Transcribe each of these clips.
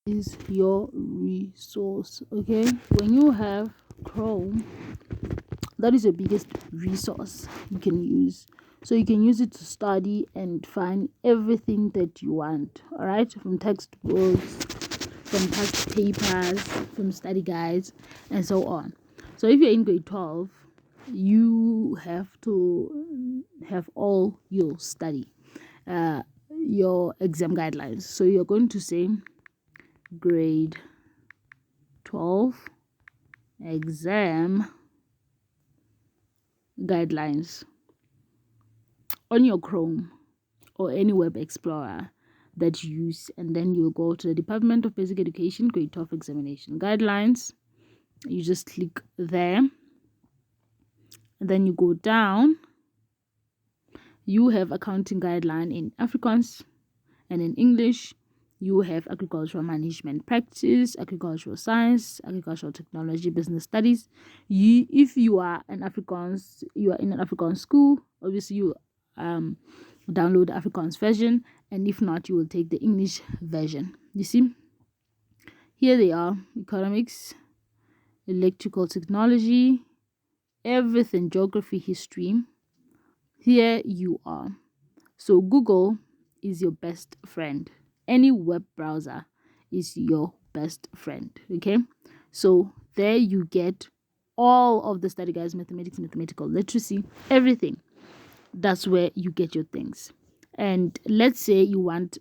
is your resource. Okay, when you have Chrome, that is your biggest resource you can use. So you can use it to study and find everything that you want. All right, from textbooks, from past papers, from study guides, and so on. So if you're in grade 12, you have to have all your study, your exam guidelines. So you're going to say grade 12 exam guidelines on your Chrome or any web explorer that you use, and then you'll go to the Department of Basic Education grade 12 examination guidelines. You just click there, and then you go down. You have accounting guideline in Afrikaans, and in English you have agricultural management practice, agricultural science, agricultural technology, business studies. If you are in an Afrikaans school, obviously you download the Afrikaans version, and if not, you will take the English version. You see, here they are: economics, electrical technology, everything, geography, history. Here you are. So Google is your best friend. Any web browser is your best friend. Okay, so there you get all of the study guides, mathematics, mathematical literacy, everything. That's where you get your things. And let's say you want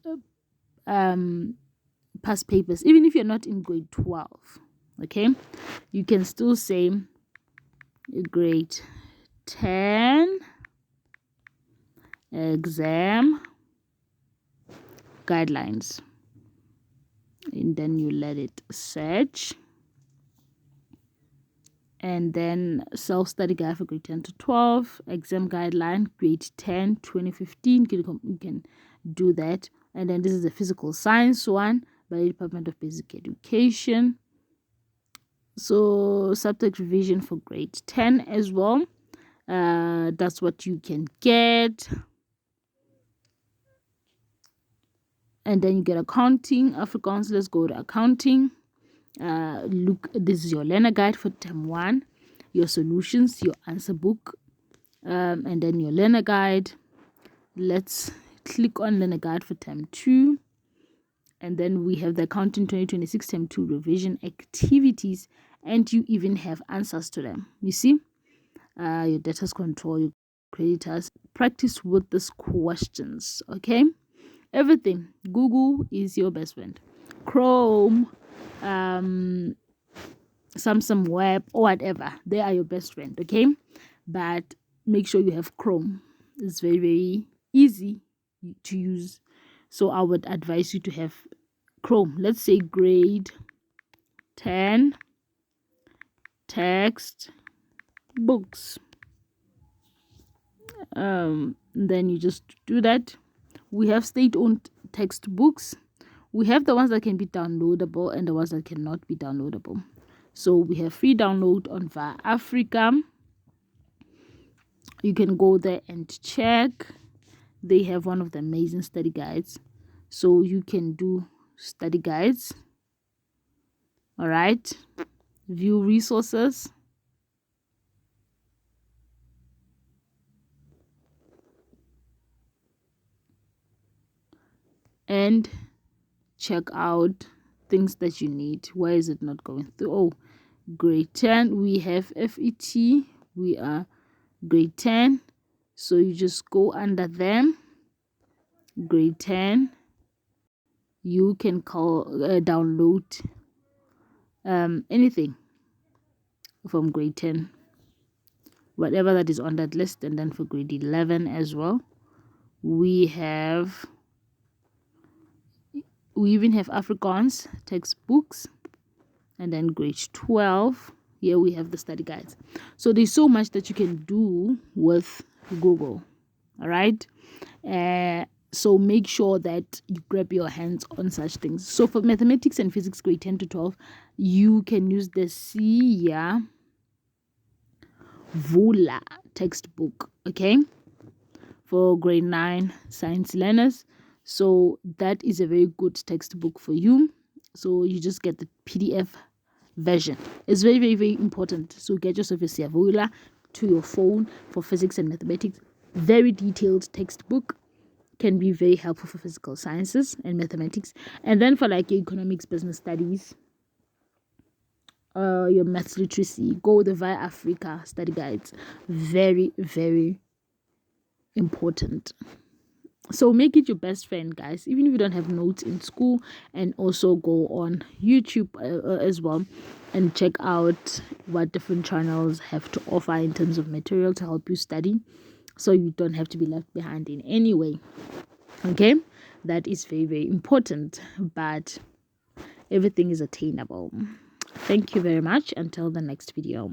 past papers, even if you're not in grade 12, okay, you can still say grade 10 exam guidelines, and then you let it search, and then self-study guide for grade 10 to 12, exam guideline grade 10 2015. You can do that. And then this is the physical science one by the Department of Basic Education. So subject revision for grade 10 as well. That's what you can get. And then you get accounting, Afrikaans. Let's go to accounting. Look, this is your learner guide for term 1, your solutions, your answer book, and then your learner guide. Let's click on learner guide for term 2, and then we have the accounting 2026 term 2 revision activities, and you even have answers to them. You see, your debtors control, your creditors. Practice with these questions. Okay, everything. Google is your best friend. Chrome, Samsung Web, or whatever, they are your best friend. Okay, but make sure you have Chrome. It's very, very easy to use, so I would advise you to have Chrome. Let's say grade 10 text books. Then you just do that. We have state-owned textbooks. We have the ones that can be downloadable and the ones that cannot be downloadable. So we have free download on VIA Africa. You can go there and check. They have one of the amazing study guides, so you can do study guides. All right, view resources, and check out things that you need. Why is it not going through? Oh, grade 10, we have FET. We are grade 10, so you just go under them. Grade 10, you can download anything from grade 10, whatever that is on that list. And then for grade 11 as well, we even have Afrikaans textbooks. And then grade 12, here we have the study guides. So there's so much that you can do with Google. All right, so make sure that you grab your hands on such things. So for mathematics and physics grade 10 to 12, you can use the Siya Vula textbook. Okay, for grade 9 science learners. So that is a very good textbook for you. so you just get the PDF version. It's very, very, very important. So get yourself a Siavula to your phone for physics and mathematics. Very detailed textbook, can be very helpful for physical sciences and mathematics. And then for like your economics, business studies, your maths literacy, go with the Via Africa study guides. Very, very important. So make it your best friend, guys, even if you don't have notes in school. And also go on YouTube as well, and check out what different channels have to offer in terms of material to help you study, so you don't have to be left behind in any way. Okay, that is very, very important, but everything is attainable. Thank you very much. Until the next video.